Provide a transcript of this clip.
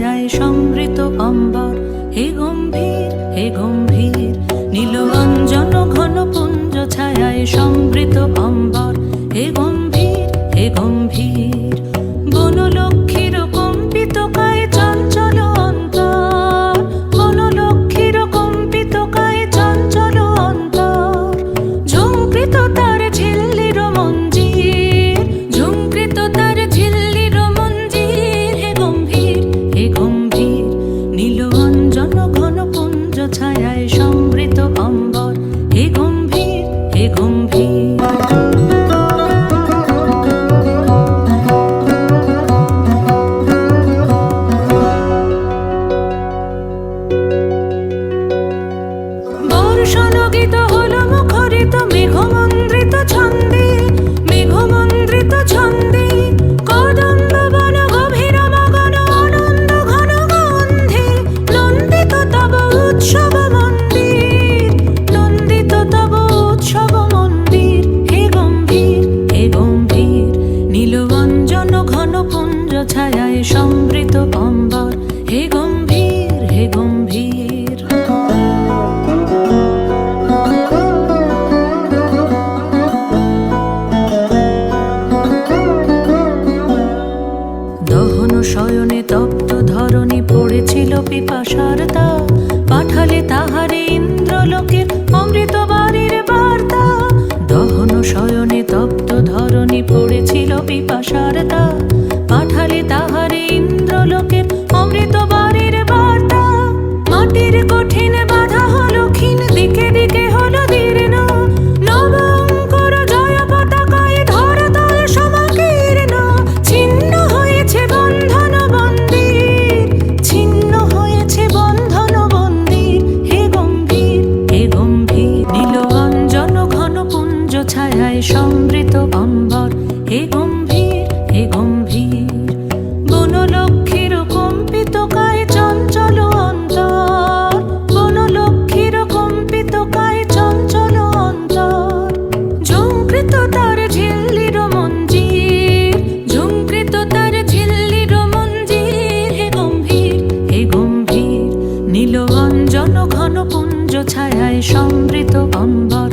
ছায়ায় সমৃত অম্বর, হে গম্ভীর হে গম্ভীর। নীল অঞ্জন ঘন পুঞ্জ ছায়ায় সমৃত অম্বর, হে গম্ভীর হে গম্ভীর। বনলক্ষ্মীর কম্পিত কায় চঞ্চল অন্তর, বনলক্ষ্মীর কম্পিত কায় চঞ্চল অন্তর। ঝুঙ্কৃত তার ঝিল্লির মঞ্জির, ঝুঙ্কৃত তার ঝিল্লির মঞ্জির, হে গম্ভীর হে গম্ভীর। নীল অঞ্জন ঘন পুঞ্জ ছায়ায় সমৃত অম্বর, হে গম্ভীর হে গম্ভীর। বর্ষণগীত হল মুখরিত মেঘমন্দ্রিত ছন্দে, মেঘমন্দ্রিত ছন্দে। কদম্ব বন গভীর মগন আনন্দ ঘন গন্ধে, নন্দিত তব উৎসব মন্দির, নন্দিত তব উৎসব মন্দির, হে গম্ভীর হে গম্ভীর। নীল অঞ্জন ঘন পুঞ্জ ছায়ায় সমৃত অম্বর, হে গম্ভীর হে গম্ভীর। দহন শয়নে তপ্ত ধরণী পড়েছিল পিপাসার তা, পাঠালে তাহারে ইন্দ্রলোকের অমৃত বাড়ির বার্তা। দহন শয়নে তপ্ত ধরণী পড়েছিল পিপাসার তা, পাঠালে তাহারে ইন্দ্রলোকের অমৃত বাড়ির বার্তা। মাটির কঠিন বাধা হলো ক্ষীণ, দিকে দিকে হলো দীর্ণ, নবঙ্কর জয় পতাকায় ধরাতল সমাকীর্ণ। ছিন্ন হয়েছে বন্ধন বন্দির, ছিন্ন হয়েছে বন্ধন বন্দির, হে গম্ভীর হে গম্ভীর। নীল অঞ্জন ঘন পুঞ্জ ছায়ায় সমৃত অম্বর, হে গম্ভীর হে গম্ভীর। বনলক্ষ্মীর কম্পিত কায় চঞ্চল অন্তর, বনলক্ষ্মীর কম্পিত কায় চঞ্চল অন্তর। ঝুঙ্কৃত তার ঝিল্লির মঞ্জির, ঝুঙ্কৃত তার ঝিল্লির মঞ্জির, হে গম্ভীর হে গম্ভীর। নীল অঞ্জন ঘন পুঞ্জ ছায়ায় সমৃত অম্বর,